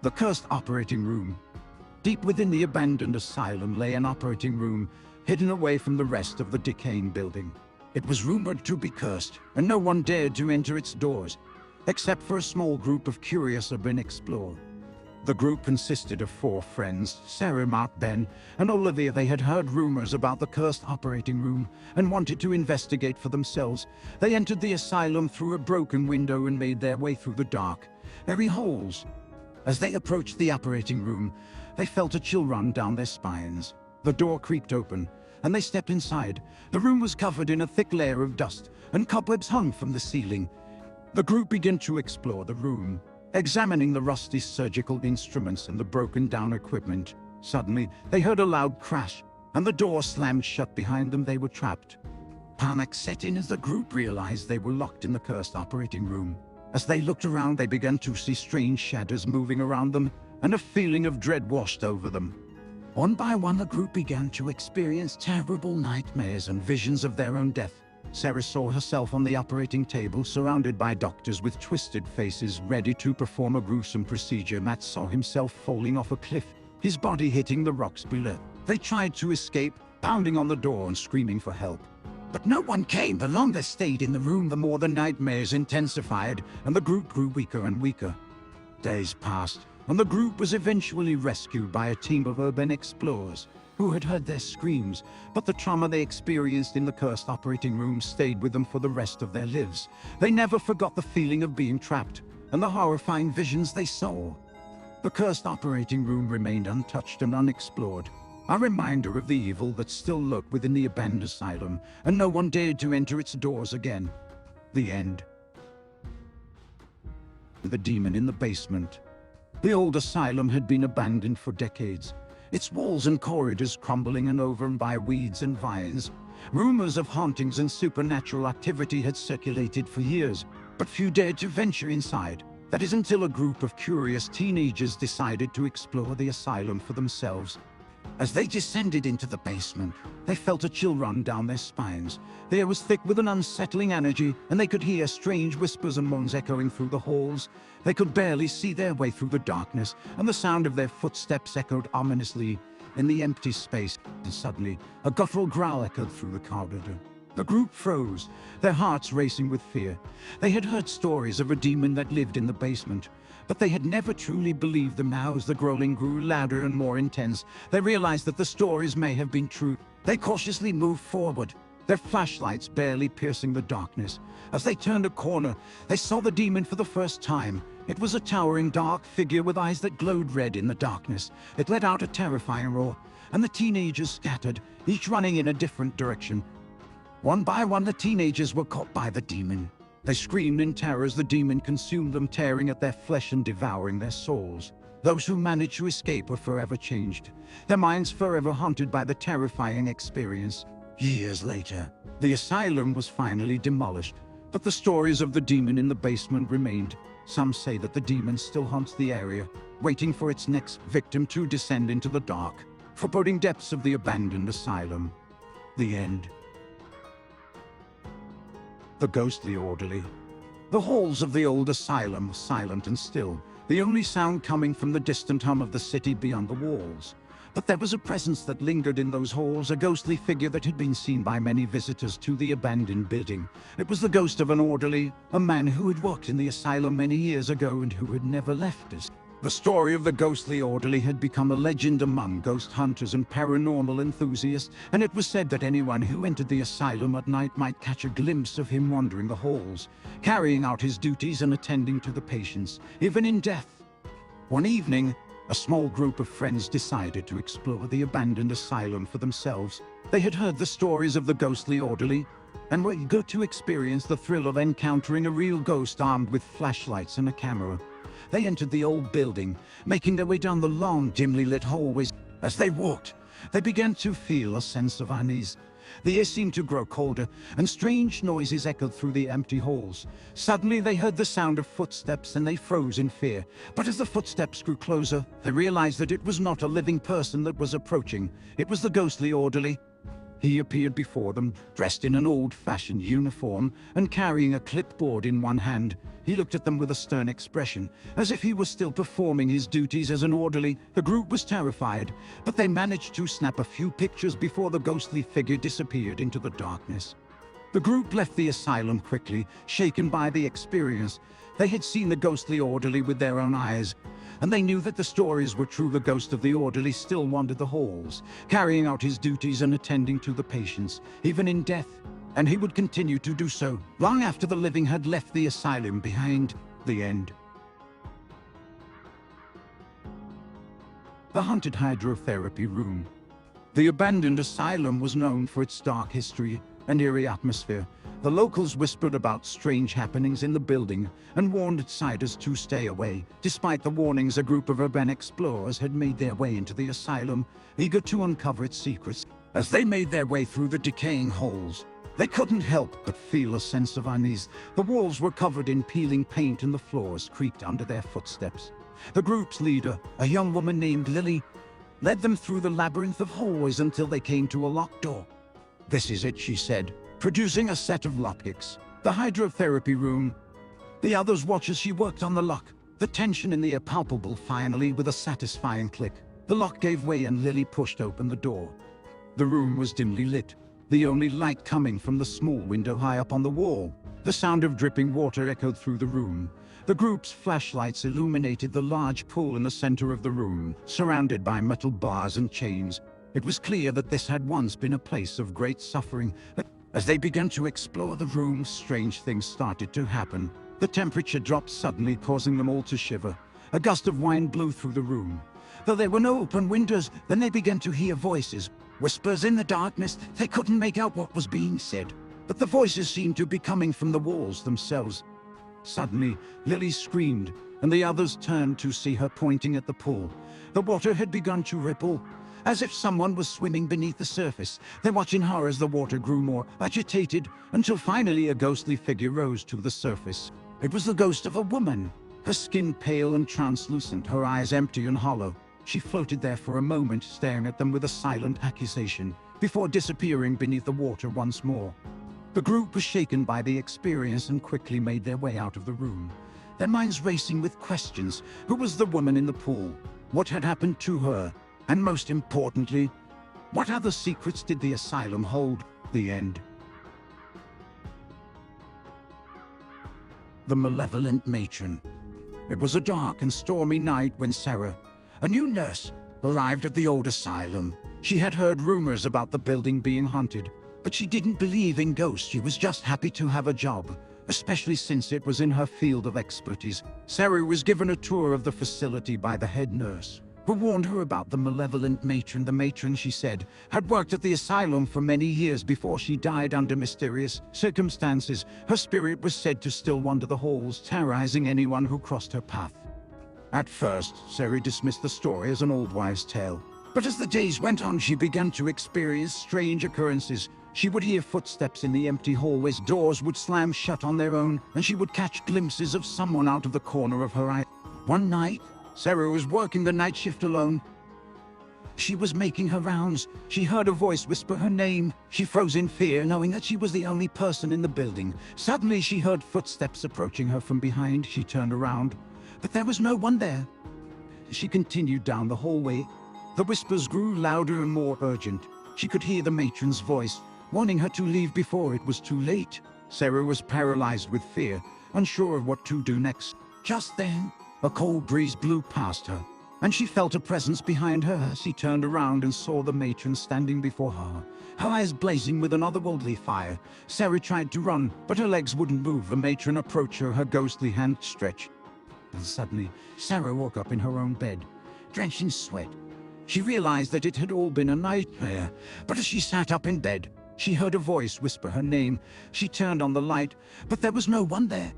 The cursed operating room. Deep within the abandoned asylum lay an operating room, hidden away from the rest of the decaying building. It was rumored to be cursed, and no one dared to enter its doors, except for a small group of curious urban explorers. The group consisted of 4 friends, Sarah, Mark, Ben, and Olivia. They had heard rumors about the cursed operating room and wanted to investigate for themselves. They entered the asylum through a broken window and made their way through the dark, airy halls. As they approached the operating room, they felt a chill run down their spines. The door creaked open, and they stepped inside. The room was covered in a thick layer of dust, and cobwebs hung from the ceiling. The group began to explore the room, examining the rusty surgical instruments and the broken-down equipment. Suddenly, they heard a loud crash, and the door slammed shut behind them. They were trapped. Panic set in as the group realized they were locked in the cursed operating room. As they looked around, they began to see strange shadows moving around them, and a feeling of dread washed over them. One by one, the group began to experience terrible nightmares and visions of their own death. Sarah saw herself on the operating table, surrounded by doctors with twisted faces, ready to perform a gruesome procedure. Matt saw himself falling off a cliff, his body hitting the rocks below. They tried to escape, pounding on the door and screaming for help. But no one came. The longer they stayed in the room, the more the nightmares intensified, and the group grew weaker and weaker. Days passed, and the group was eventually rescued by a team of urban explorers who had heard their screams, but the trauma they experienced in the cursed operating room stayed with them for the rest of their lives. They never forgot the feeling of being trapped and the horrifying visions they saw. The cursed operating room remained untouched and unexplored, a reminder of the evil that still lurked within the abandoned asylum, and no one dared to enter its doors again. The end. The demon in the basement. The old asylum had been abandoned for decades, its walls and corridors crumbling and overrun by weeds and vines. Rumors of hauntings and supernatural activity had circulated for years, but few dared to venture inside. That is until a group of curious teenagers decided to explore the asylum for themselves. As they descended into the basement, they felt a chill run down their spines. The air was thick with an unsettling energy, and they could hear strange whispers and moans echoing through the halls. They could barely see their way through the darkness, and the sound of their footsteps echoed ominously in the empty space. And suddenly, a guttural growl echoed through the corridor. The group froze, their hearts racing with fear. They had heard stories of a demon that lived in the basement, but they had never truly believed them. Now, as the growling grew louder and more intense, they realized that the stories may have been true. They cautiously moved forward, their flashlights barely piercing the darkness. As they turned a corner, they saw the demon for the first time. It was a towering dark figure with eyes that glowed red in the darkness. It let out a terrifying roar, and the teenagers scattered, each running in a different direction. One by one, the teenagers were caught by the demon. They screamed in terror as the demon consumed them, tearing at their flesh and devouring their souls. Those who managed to escape were forever changed, their minds forever haunted by the terrifying experience. Years later, the asylum was finally demolished, but the stories of the demon in the basement remained. Some say that the demon still haunts the area, waiting for its next victim to descend into the dark, foreboding depths of the abandoned asylum. The end. The ghostly orderly. The halls of the old asylum were silent and still, the only sound coming from the distant hum of the city beyond the walls. But there was a presence that lingered in those halls, a ghostly figure that had been seen by many visitors to the abandoned building. It was the ghost of an orderly, a man who had worked in the asylum many years ago and who had never left us. The story of the ghostly orderly had become a legend among ghost hunters and paranormal enthusiasts, and it was said that anyone who entered the asylum at night might catch a glimpse of him wandering the halls, carrying out his duties and attending to the patients, even in death. One evening, a small group of friends decided to explore the abandoned asylum for themselves. They had heard the stories of the ghostly orderly, and were eager to experience the thrill of encountering a real ghost armed with flashlights and a camera. They entered the old building, making their way down the long, dimly lit hallways. As they walked, they began to feel a sense of unease. The air seemed to grow colder, and strange noises echoed through the empty halls. Suddenly they heard the sound of footsteps, and they froze in fear. But as the footsteps grew closer, they realized that it was not a living person that was approaching. It was the ghostly orderly. He appeared before them, dressed in an old-fashioned uniform and carrying a clipboard in one hand. He looked at them with a stern expression, as if he was still performing his duties as an orderly. The group was terrified, but they managed to snap a few pictures before the ghostly figure disappeared into the darkness. The group left the asylum quickly, shaken by the experience. They had seen the ghostly orderly with their own eyes, and they knew that the stories were true. The ghost of the orderly still wandered the halls, carrying out his duties and attending to the patients, even in death. And he would continue to do so, long after the living had left the asylum behind. The end. The haunted hydrotherapy room. The abandoned asylum was known for its dark history and eerie atmosphere. The locals whispered about strange happenings in the building and warned outsiders to stay away. Despite the warnings, a group of urban explorers had made their way into the asylum, eager to uncover its secrets. As they made their way through the decaying halls, they couldn't help but feel a sense of unease. The walls were covered in peeling paint and the floors creaked under their footsteps. The group's leader, a young woman named Lily, led them through the labyrinth of hallways until they came to a locked door. "This is it," she said, producing a set of lockpicks. "The hydrotherapy room." The others watched as she worked on the lock, the tension in the air palpable. Finally, with a satisfying click, the lock gave way and Lily pushed open the door. The room was dimly lit, the only light coming from the small window high up on the wall. The sound of dripping water echoed through the room. The group's flashlights illuminated the large pool in the center of the room, surrounded by metal bars and chains. It was clear that this had once been a place of great suffering. As they began to explore the room, strange things started to happen. The temperature dropped suddenly, causing them all to shiver. A gust of wind blew through the room. Though there were no open windows, then they began to hear voices. Whispers in the darkness. They couldn't make out what was being said, but the voices seemed to be coming from the walls themselves. Suddenly, Lily screamed, and the others turned to see her pointing at the pool. The water had begun to ripple, as if someone was swimming beneath the surface. They watched in horror as the water grew more agitated, until finally a ghostly figure rose to the surface. It was the ghost of a woman, her skin pale and translucent, her eyes empty and hollow. She floated there for a moment, staring at them with a silent accusation, before disappearing beneath the water once more. The group was shaken by the experience and quickly made their way out of the room, their minds racing with questions. Who was the woman in the pool? What had happened to her? And most importantly, what other secrets did the asylum hold? The end. The Malevolent Matron. It was a dark and stormy night when Sarah, a new nurse, arrived at the old asylum. She had heard rumors about the building being haunted, but she didn't believe in ghosts. She was just happy to have a job, especially since it was in her field of expertise. Sarah was given a tour of the facility by the head nurse, who warned her about the Malevolent Matron. The matron, she said, had worked at the asylum for many years before she died under mysterious circumstances. Her spirit was said to still wander the halls, terrorizing anyone who crossed her path. At first, Sarah dismissed the story as an old wives' tale, but as the days went on, she began to experience strange occurrences. She would hear footsteps in the empty hallways, doors would slam shut on their own, and she would catch glimpses of someone out of the corner of her eye. One night, Sarah was working the night shift alone. She was making her rounds. She heard a voice whisper her name. She froze in fear, knowing that she was the only person in the building. Suddenly, she heard footsteps approaching her from behind. She turned around, but there was no one there. She continued down the hallway. The whispers grew louder and more urgent. She could hear the matron's voice, warning her to leave before it was too late. Sarah was paralyzed with fear, unsure of what to do next. Just then, a cold breeze blew past her, and she felt a presence behind her. She turned around and saw the matron standing before her, her eyes blazing with an otherworldly fire. Sarah tried to run, but her legs wouldn't move. The matron approached her, her ghostly hand stretched. And suddenly, Sarah woke up in her own bed, drenched in sweat. She realized that it had all been a nightmare, but as she sat up in bed, she heard a voice whisper her name. She turned on the light, but there was no one there.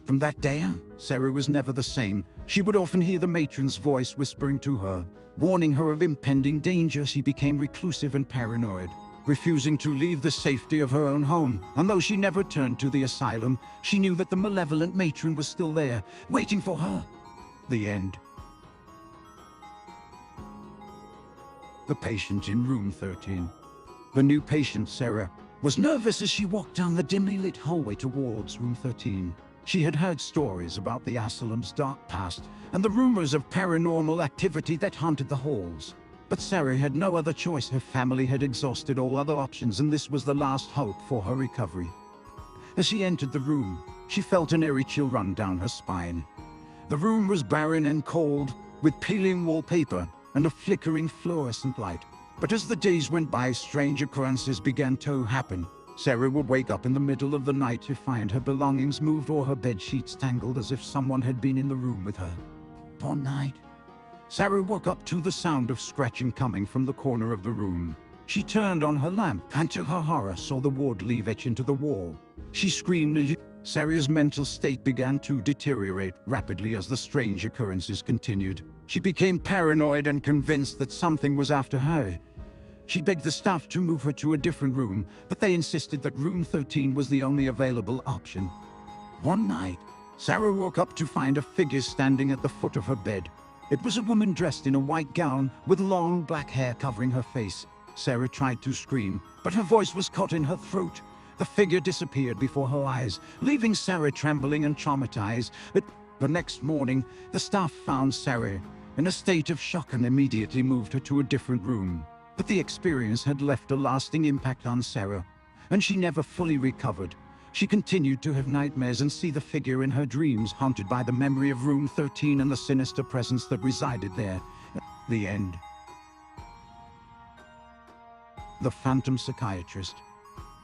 From that day on, Sarah was never the same. She would often hear the matron's voice whispering to her, warning her of impending danger. She became reclusive and paranoid, refusing to leave the safety of her own home. And though she never returned to the asylum, she knew that the Malevolent Matron was still there, waiting for her. The end. The patient in room 13. The new patient, Sarah, was nervous as she walked down the dimly lit hallway towards room 13. She had heard stories about the Asylum's dark past and the rumors of paranormal activity that haunted the halls. But Sarah had no other choice. Her family had exhausted all other options, and this was the last hope for her recovery. As she entered the room, she felt an eerie chill run down her spine. The room was barren and cold, with peeling wallpaper and a flickering fluorescent light. But as the days went by, strange occurrences began to happen. Sarah would wake up in the middle of the night to find her belongings moved or her bed sheets tangled, as if someone had been in the room with her. One night, Sarah woke up to the sound of scratching coming from the corner of the room. She turned on her lamp and, to her horror, saw the word "leave" etched into the wall. She screamed. Sarah's mental state began to deteriorate rapidly as the strange occurrences continued. She became paranoid and convinced that something was after her. She begged the staff to move her to a different room, but they insisted that room 13 was the only available option. One night, Sarah woke up to find a figure standing at the foot of her bed. It was a woman dressed in a white gown with long black hair covering her face. Sarah tried to scream, but her voice was caught in her throat. The figure disappeared before her eyes, leaving Sarah trembling and traumatized. But the next morning, the staff found Sarah in a state of shock and immediately moved her to a different room. But the experience had left a lasting impact on Sarah, and she never fully recovered. She continued to have nightmares and see the figure in her dreams, haunted by the memory of room 13 and the sinister presence that resided there. The end. The Phantom Psychiatrist.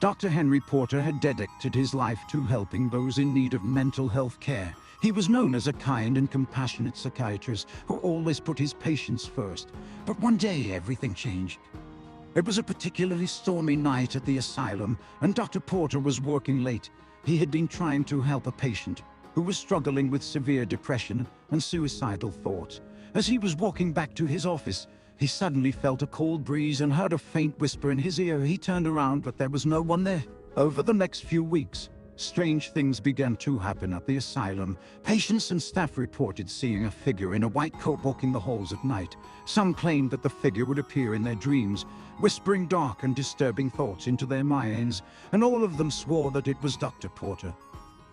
Dr. Henry Porter had dedicated his life to helping those in need of mental health care. He was known as a kind and compassionate psychiatrist who always put his patients first. But one day, everything changed. It was a particularly stormy night at the asylum, and Dr. Porter was working late. He had been trying to help a patient who was struggling with severe depression and suicidal thoughts. As he was walking back to his office, he suddenly felt a cold breeze and heard a faint whisper in his ear. He turned around, but there was no one there. Over the next few weeks, strange things began to happen at the asylum. Patients and staff reported seeing a figure in a white coat walking the halls at night. Some claimed that the figure would appear in their dreams, whispering dark and disturbing thoughts into their minds, and all of them swore that it was Dr. Porter.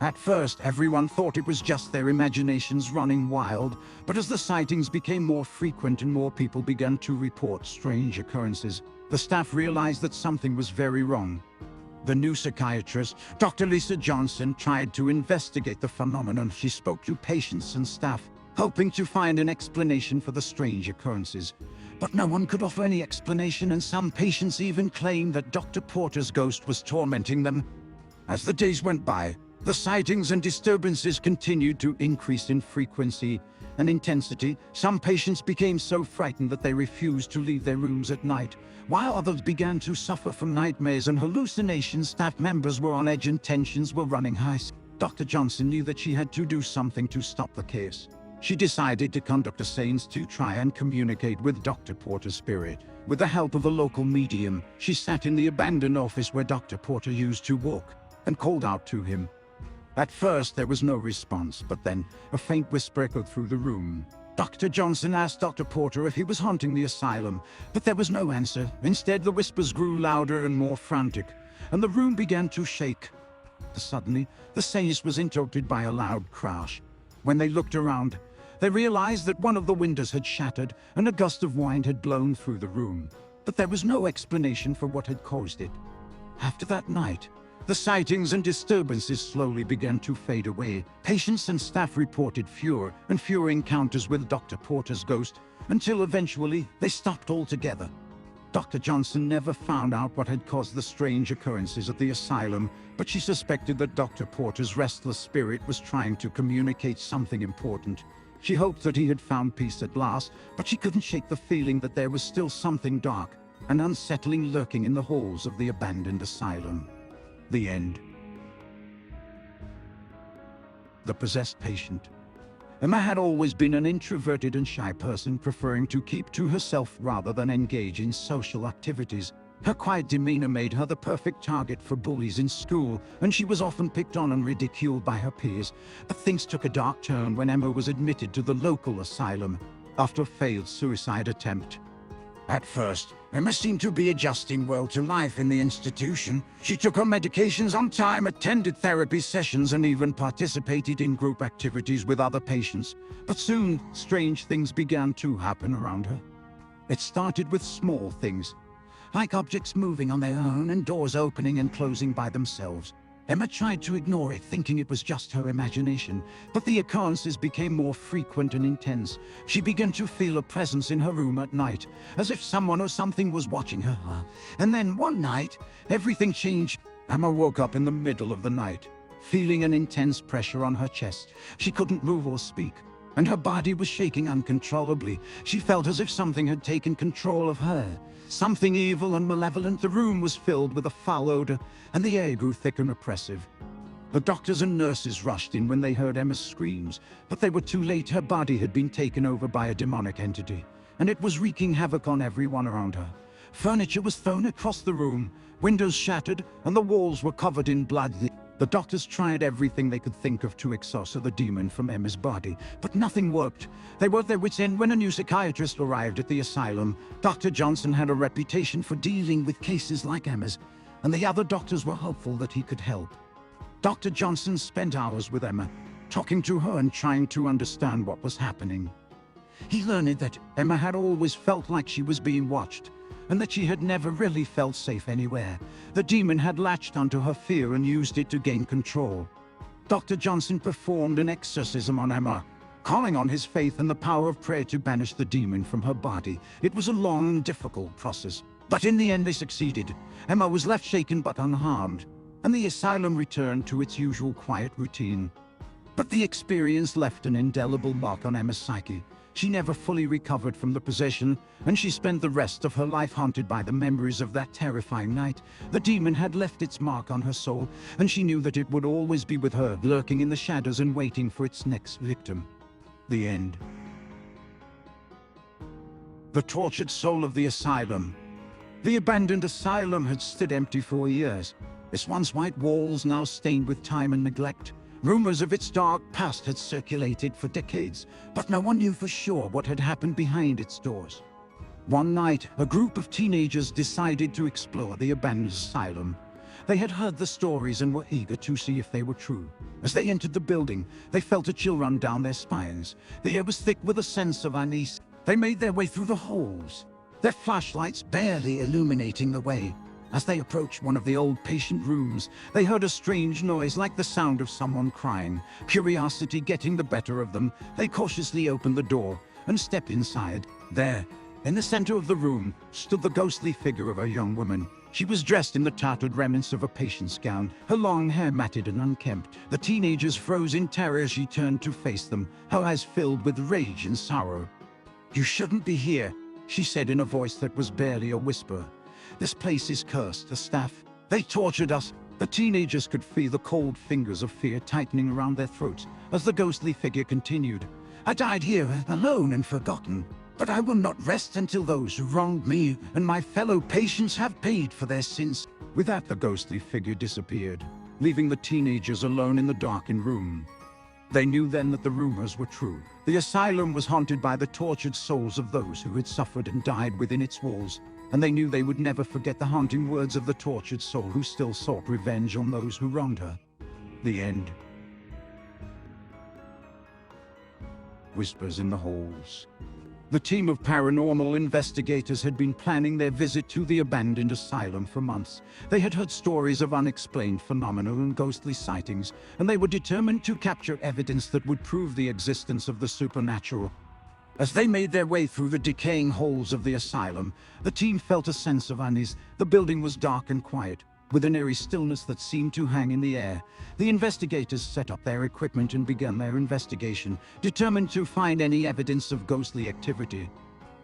At first, everyone thought it was just their imaginations running wild, but as the sightings became more frequent and more people began to report strange occurrences, the staff realized that something was very wrong. The new psychiatrist, Dr. Lisa Johnson, tried to investigate the phenomenon. She spoke to patients and staff, hoping to find an explanation for the strange occurrences. But no one could offer any explanation, and some patients even claimed that Dr. Porter's ghost was tormenting them. As the days went by, the sightings and disturbances continued to increase in frequency and intensity. Some patients became so frightened that they refused to leave their rooms at night, while others began to suffer from nightmares and hallucinations. Staff members were on edge and tensions were running high. Dr. Johnson knew that she had to do something to stop the chaos. She decided to conduct a seance to try and communicate with Dr. Porter's spirit. With the help of a local medium, she sat in the abandoned office where Dr. Porter used to work and called out to him. At first, there was no response, but then a faint whisper echoed through the room. Dr. Johnson asked Dr. Porter if he was haunting the asylum, but there was no answer. Instead, the whispers grew louder and more frantic, and the room began to shake. Suddenly, the seance was interrupted by a loud crash. When they looked around, they realized that one of the windows had shattered and a gust of wind had blown through the room, but there was no explanation for what had caused it. After that night, the sightings and disturbances slowly began to fade away. Patients and staff reported fewer and fewer encounters with Dr. Porter's ghost, until eventually they stopped altogether. Dr. Johnson never found out what had caused the strange occurrences at the asylum, but she suspected that Dr. Porter's restless spirit was trying to communicate something important. She hoped that he had found peace at last, but she couldn't shake the feeling that there was still something dark and unsettling lurking in the halls of the abandoned asylum. The end. The possessed patient. Emma had always been an introverted and shy person, preferring to keep to herself rather than engage in social activities. Her quiet demeanor made her the perfect target for bullies in school, and she was often picked on and ridiculed by her peers. But things took a dark turn when Emma was admitted to the local asylum after a failed suicide attempt. At first, Emma seemed to be adjusting well to life in the institution. She took her medications on time, attended therapy sessions, and even participated in group activities with other patients. But soon, strange things began to happen around her. It started with small things, like objects moving on their own and doors opening and closing by themselves. Emma tried to ignore it, thinking it was just her imagination, but the occurrences became more frequent and intense. She began to feel a presence in her room at night, as if someone or something was watching her. And then one night, everything changed. Emma woke up in the middle of the night, feeling an intense pressure on her chest. She couldn't move or speak, and her body was shaking uncontrollably. She felt as if something had taken control of her. Something evil and malevolent. The room was filled with a foul odor, and the air grew thick and oppressive. The doctors and nurses rushed in when they heard Emma's screams, but they were too late. Her body had been taken over by a demonic entity, and it was wreaking havoc on everyone around her. Furniture was thrown across the room, windows shattered, and the walls were covered in blood. The doctors tried everything they could think of to exorcise the demon from Emma's body, but nothing worked. They were at their wits' end when a new psychiatrist arrived at the asylum. Dr. Johnson had a reputation for dealing with cases like Emma's, and the other doctors were hopeful that he could help. Dr. Johnson spent hours with Emma, talking to her and trying to understand what was happening. He learned that Emma had always felt like she was being watched, and that she had never really felt safe anywhere. The demon had latched onto her fear and used it to gain control. Dr. Johnson performed an exorcism on Emma, calling on his faith and the power of prayer to banish the demon from her body. It was a long and difficult process, but in the end they succeeded. Emma was left shaken but unharmed, and the asylum returned to its usual quiet routine. But the experience left an indelible mark on Emma's psyche. She never fully recovered from the possession, and she spent the rest of her life haunted by the memories of that terrifying night. The demon had left its mark on her soul, and she knew that it would always be with her, lurking in the shadows and waiting for its next victim. The end. The tortured soul of the asylum. The abandoned asylum had stood empty for years, its once white walls now stained with time and neglect. Rumors of its dark past had circulated for decades, but no one knew for sure what had happened behind its doors. One night, a group of teenagers decided to explore the abandoned asylum. They had heard the stories and were eager to see if they were true. As they entered the building, they felt a chill run down their spines. The air was thick with a sense of unease. They made their way through the halls, their flashlights barely illuminating the way. As they approached one of the old patient rooms, they heard a strange noise like the sound of someone crying. Curiosity getting the better of them, they cautiously opened the door and stepped inside. There, in the center of the room, stood the ghostly figure of a young woman. She was dressed in the tattered remnants of a patient's gown, her long hair matted and unkempt. The teenagers froze in terror as she turned to face them, her eyes filled with rage and sorrow. "You shouldn't be here," she said in a voice that was barely a whisper. "This place is cursed. The staff, they tortured us." The teenagers could feel the cold fingers of fear tightening around their throats as the ghostly figure continued. "I died here, alone and forgotten, but I will not rest until those who wronged me and my fellow patients have paid for their sins." With that, the ghostly figure disappeared, leaving the teenagers alone in the darkened room. They knew then that the rumors were true. The asylum was haunted by the tortured souls of those who had suffered and died within its walls, and they knew they would never forget the haunting words of the tortured soul who still sought revenge on those who wronged her. The end. Whispers in the halls. The team of paranormal investigators had been planning their visit to the abandoned asylum for months. They had heard stories of unexplained phenomena and ghostly sightings, and they were determined to capture evidence that would prove the existence of the supernatural. As they made their way through the decaying halls of the asylum, the team felt a sense of unease. The building was dark and quiet, with an eerie stillness that seemed to hang in the air. The investigators set up their equipment and began their investigation, determined to find any evidence of ghostly activity.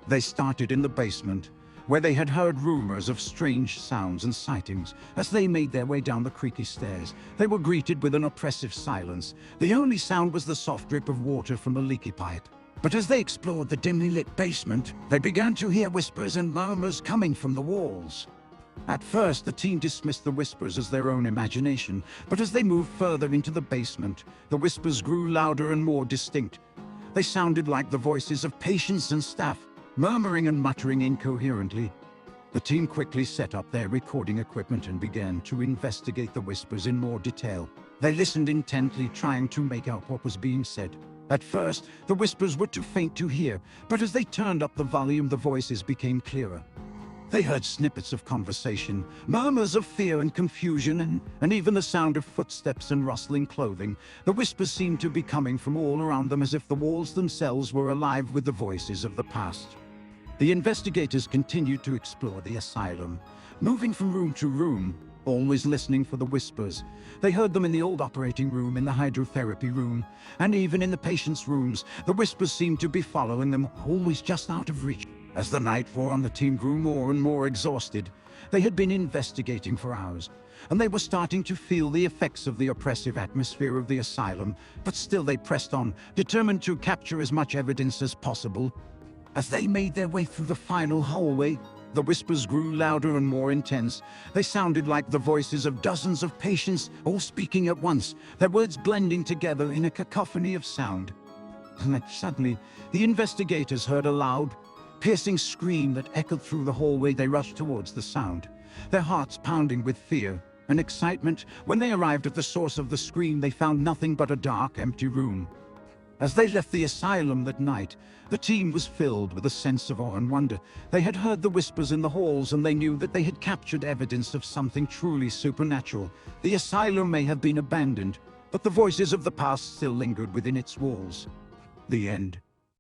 They started in the basement, where they had heard rumors of strange sounds and sightings. As they made their way down the creaky stairs, they were greeted with an oppressive silence. The only sound was the soft drip of water from a leaky pipe. But as they explored the dimly lit basement, they began to hear whispers and murmurs coming from the walls. At first, the team dismissed the whispers as their own imagination, but as they moved further into the basement, the whispers grew louder and more distinct. They sounded like the voices of patients and staff. murmuring and muttering incoherently. The team quickly set up their recording equipment and began to investigate the whispers in more detail. They listened intently, trying to make out what was being said. At first, the whispers were too faint to hear, but as they turned up the volume, the voices became clearer. They heard snippets of conversation, murmurs of fear and confusion, and even the sound of footsteps and rustling clothing. The whispers seemed to be coming from all around them, as if the walls themselves were alive with the voices of the past. The investigators continued to explore the asylum, moving from room to room, always listening for the whispers. They heard them in the old operating room, in the hydrotherapy room, and even in the patients' rooms. The whispers seemed to be following them, always just out of reach. As the night wore on, the team grew more and more exhausted. They had been investigating for hours, and they were starting to feel the effects of the oppressive atmosphere of the asylum, but still they pressed on, determined to capture as much evidence as possible. As they made their way through the final hallway, the whispers grew louder and more intense. They sounded like the voices of dozens of patients, all speaking at once, their words blending together in a cacophony of sound. And then suddenly, the investigators heard a loud, piercing scream that echoed through the hallway. They rushed towards the sound, their hearts pounding with fear and excitement. When they arrived at the source of the scream, they found nothing but a dark, empty room. As they left the asylum that night, the team was filled with a sense of awe and wonder. They had heard the whispers in the halls, and they knew that they had captured evidence of something truly supernatural. The asylum may have been abandoned, but the voices of the past still lingered within its walls. The end.